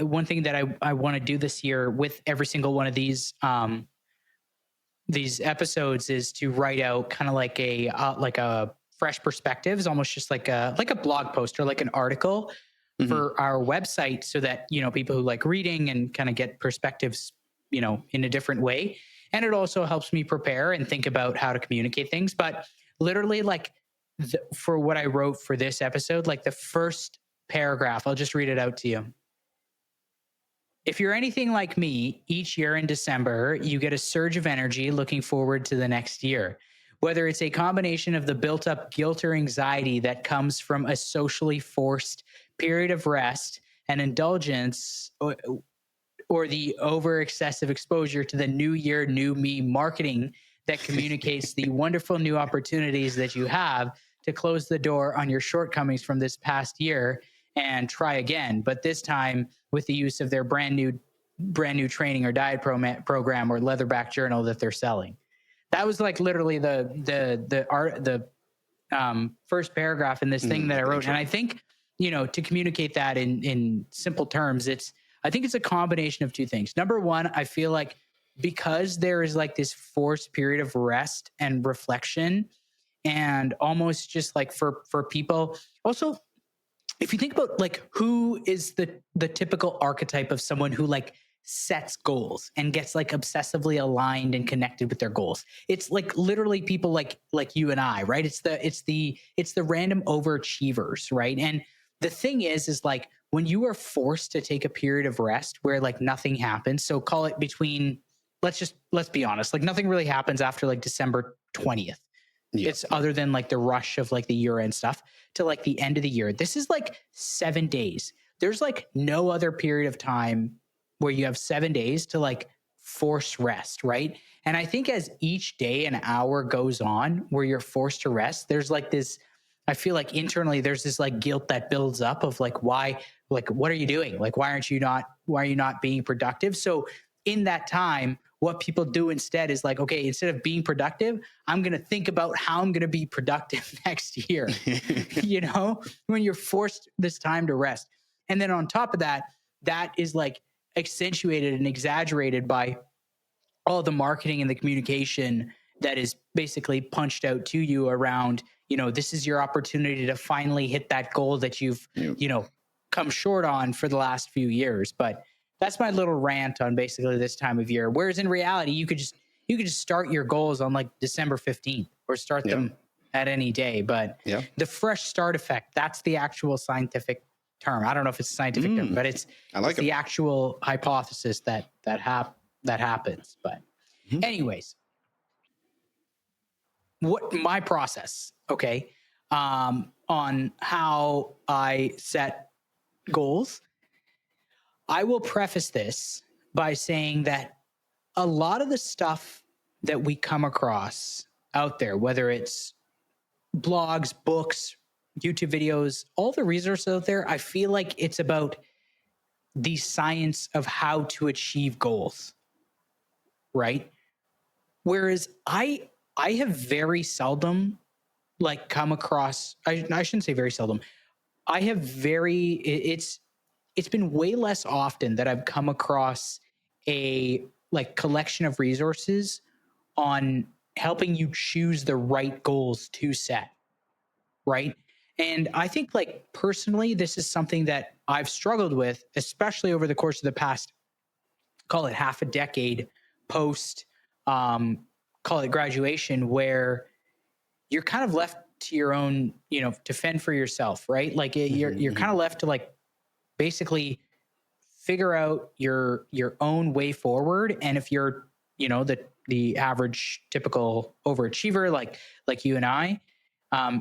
one thing that I want to do this year with every single one of these episodes is to write out kind of like a fresh perspectives, almost just like a blog post or like an article Mhm. for our website, so that people who like reading and kind of get perspectives in a different way. And it also helps me prepare and think about how to communicate things. But literally, like, for what I wrote for this episode, like the first paragraph, I'll just read it out to you. If you're anything like me, each year in December, you get a surge of energy looking forward to the next year. Whether it's a combination of the built up guilt or anxiety that comes from a socially forced period of rest and indulgence, or the over excessive exposure to the new year, new me marketing that communicates the wonderful new opportunities that you have to close the door on your shortcomings from this past year and try again, but this time with the use of their brand new training or diet program or leatherback journal that they're selling. That was like literally the first paragraph in this thing that I wrote. And I think, to communicate that in simple terms, I think it's a combination of two things. Number one, I feel like because there is like this forced period of rest and reflection, and almost just like for people also, if you think about like who is the typical archetype of someone who like sets goals and gets like obsessively aligned and connected with their goals, it's like literally people like you and I, right? It's the random overachievers, right? And the thing is like when you are forced to take a period of rest where like nothing happens, so call it between, let's be honest, like nothing really happens after like December 20th. It's other than like the rush of like the year end stuff to like the end of the year. This is like 7 days. There's like no other period of time where you have 7 days to like force rest, right? And I think as each day and hour goes on where you're forced to rest, there's like this, I feel like internally there's this like guilt that builds up of like, why, like, what are you doing? Like, why are you not being productive? So in that time, what people do instead is like, okay, instead of being productive, I'm going to think about how I'm going to be productive next year, when you're forced this time to rest. And then on top of that, that is like accentuated and exaggerated by all the marketing and the communication that is basically punched out to you around, this is your opportunity to finally hit that goal that you've, come short on for the last few years. But that's my little rant on basically this time of year. Whereas in reality, you could just start your goals on like December 15th or start them at any day. But the fresh start effect, that's the actual scientific term. I don't know if it's a scientific term, but it's the actual hypothesis that happens. But anyways, what my process, okay, on how I set goals, I will preface this by saying that a lot of the stuff that we come across out there, whether it's blogs, books, YouTube videos, all the resources out there, I feel like it's about the science of how to achieve goals, right? Whereas I have very seldom like come across, I shouldn't say very seldom. I have it's been way less often that I've come across a like collection of resources on helping you choose the right goals to set, right? And I think like personally, this is something that I've struggled with, especially over the course of the past, call it half a decade post, call it graduation, where you're kind of left to your own, to fend for yourself, right? Like you're kind of left to like basically figure out your own way forward. And if you're, the average typical overachiever, like you and I,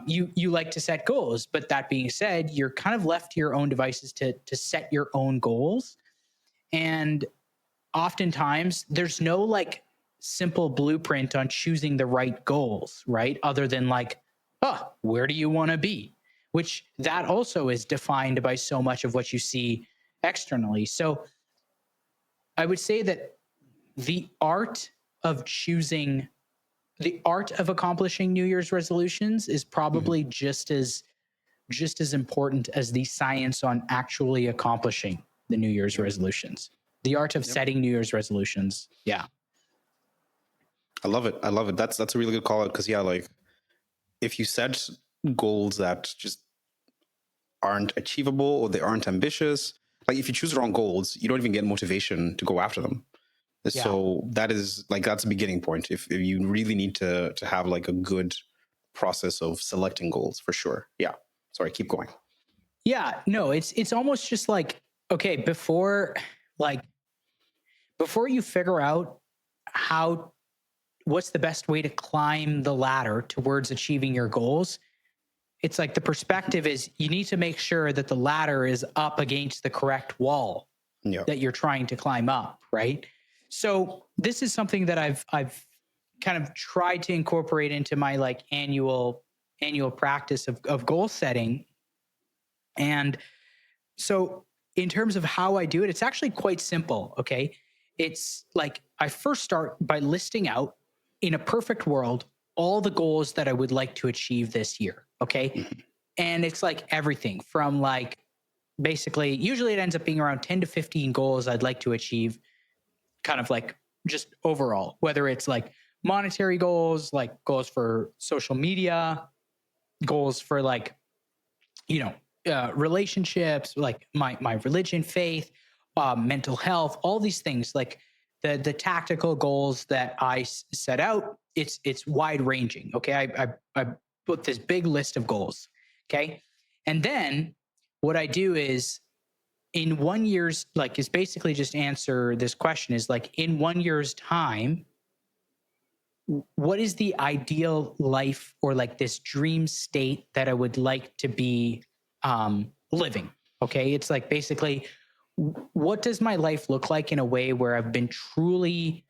you like to set goals. But that being said, you're kind of left to your own devices to set your own goals. And oftentimes there's no like simple blueprint on choosing the right goals, right? Other than like, oh, where do you want to be? Which that also is defined by so much of what you see externally. So I would say that the art of accomplishing New Year's resolutions is probably just as important as the science on actually accomplishing the New Year's resolutions. The art of setting New Year's resolutions. Yeah. I love it. That's a really good call out, because like if you set goals that just aren't achievable or they aren't ambitious, like if you choose the wrong goals, you don't even get motivation to go after them. Yeah. So that's a beginning point. If you really need to have like a good process of selecting goals, for sure. Yeah. Sorry, keep going. Yeah, no, it's almost just like, okay, before you figure out what's the best way to climb the ladder towards achieving your goals, it's like the perspective is you need to make sure that the ladder is up against the correct wall that you're trying to climb up, right? So this is something that I've kind of tried to incorporate into my like annual practice of goal setting. And so in terms of how I do it, it's actually quite simple, okay? It's like I first start by listing out, in a perfect world, all the goals that I would like to achieve this year, okay? Mm-hmm. And it's like everything from like, basically, usually it ends up being around 10 to 15 goals I'd like to achieve, kind of like just overall, whether it's like monetary goals, like goals for social media, goals for like, relationships, like my religion, faith, mental health, all these things, like the tactical goals that I set out. It's wide ranging. Okay. I put this big list of goals. Okay. And then what I do is in 1 year's, like, is basically just answer this question is like, in 1 year's time, what is the ideal life or like this dream state that I would like to be living? Okay. It's like, basically, what does my life look like in a way where I've been truly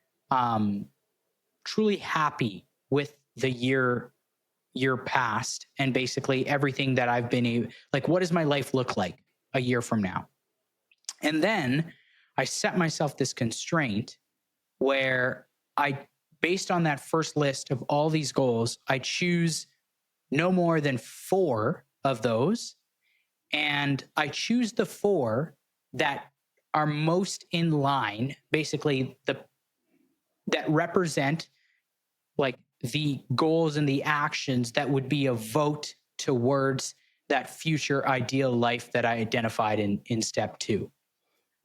happy with the year past, and basically everything that I've been like, what does my life look like a year from now? And then I set myself this constraint where based on that first list of all these goals, I choose no more than 4 of those. And I choose the 4 that are most in line, basically that represent like the goals and the actions that would be a vote towards that future ideal life that I identified in step 2,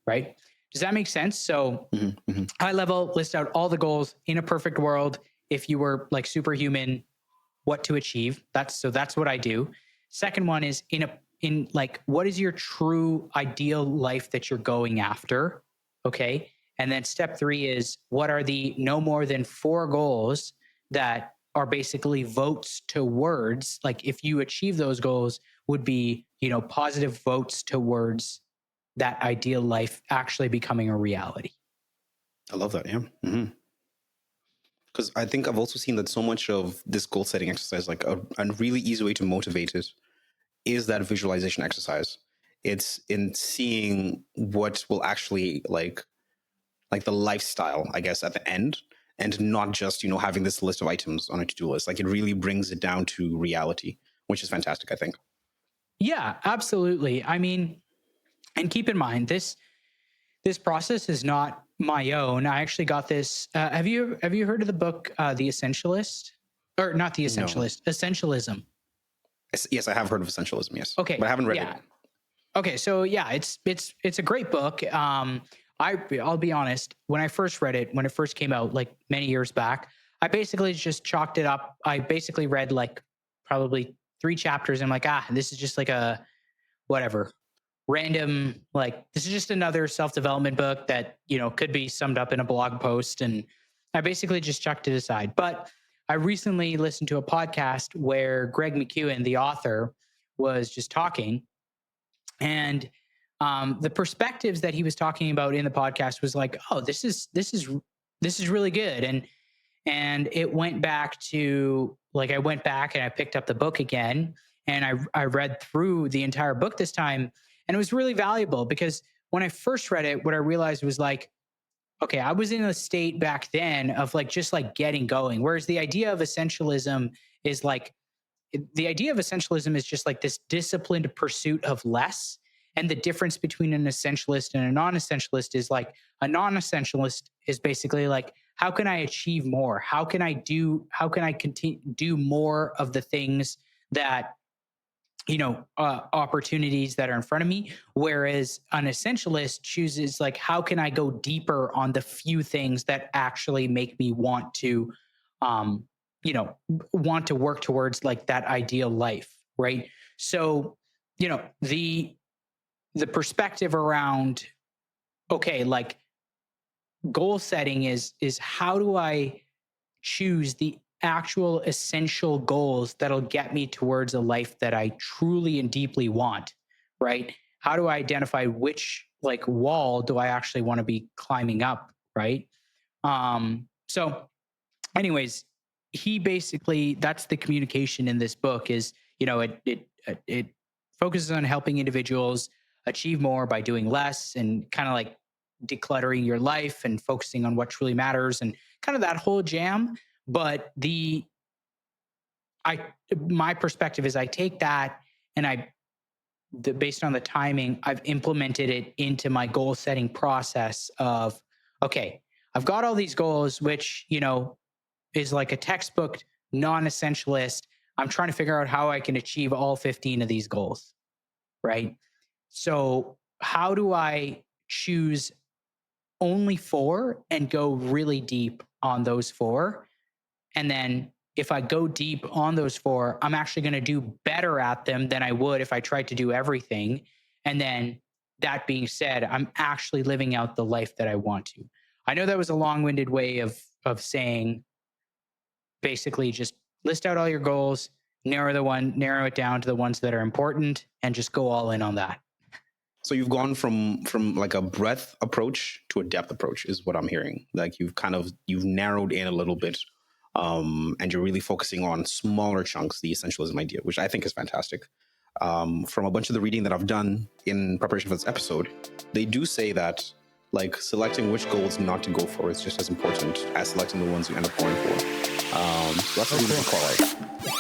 right? Does that make sense? So high level, list out all the goals in a perfect world. If you were like superhuman, what to achieve. That's what I do. Second one is in like, what is your true ideal life that you're going after? Okay. And then step 3 is, what are the no more than 4 goals that are basically votes towards, like, if you achieve those goals, would be, positive votes towards that ideal life actually becoming a reality. I love that. Yeah. Because I think I've also seen that so much of this goal setting exercise, like a really easy way to motivate it, is that visualization exercise. It's in seeing what will actually like the lifestyle, I guess, at the end, and not just, having this list of items on a to-do list. Like, it really brings it down to reality, which is fantastic, I think. Yeah, absolutely. I mean, and keep in mind, this process is not my own. I actually got this. Have you heard of the book, The Essentialist? Or not The Essentialist, no. Essentialism. Yes, I have heard of Essentialism, yes. Okay. But I haven't read it. Okay, so yeah, it's a great book. I'll be honest, when I first read it, when it first came out, like many years back, I basically just chalked it up. I basically read like probably 3 chapters. And I'm like, this is just like a whatever, random, like, this is just another self-development book that, could be summed up in a blog post. And I basically just chucked it aside. But I recently listened to a podcast where Greg McKeown, the author, was just talking. And the perspectives that he was talking about in the podcast was like, oh, this is really good. And it went back to, like, I went back and I picked up the book again, and I read through the entire book this time. And it was really valuable, because when I first read it, what I realized was like, okay, I was in a state back then of like, just like getting going. Whereas the idea of essentialism is just like this disciplined pursuit of less. And the difference between an essentialist and a non-essentialist is like a non-essentialist is basically like, how can I achieve more? How can I continue do more of the things that, opportunities that are in front of me? Whereas an essentialist chooses like, how can I go deeper on the few things that actually make me want to, um, work towards like that ideal life, right? So, the perspective around, okay, like goal setting is how do I choose the actual essential goals that'll get me towards a life that I truly and deeply want, right? How do I identify which like wall do I actually want to be climbing up, right? So anyways, he basically, that's the communication in this book is, it focuses on helping individuals achieve more by doing less and kind of like decluttering your life and focusing on what truly matters and kind of that whole jam. But my perspective is I take that and based on the timing, I've implemented it into my goal setting process of, okay, I've got all these goals, which, is like a textbook non-essentialist. I'm trying to figure out how I can achieve all 15 of these goals, right? So how do I choose only 4 and go really deep on those 4? And then if I go deep on those 4, I'm actually going to do better at them than I would if I tried to do everything. And then that being said, I'm actually living out the life that I want to. I know that was a long-winded way of saying basically just list out all your goals, narrow it down to the ones that are important, and just go all in on that. So you've gone from like a breadth approach to a depth approach is what I'm hearing. Like you've narrowed in a little bit, and you're really focusing on smaller chunks, the essentialism idea, which I think is fantastic. From a bunch of the reading that I've done in preparation for this episode, they do say that like selecting which goals not to go for is just as important as selecting the ones you end up going for. So that's a really good call out.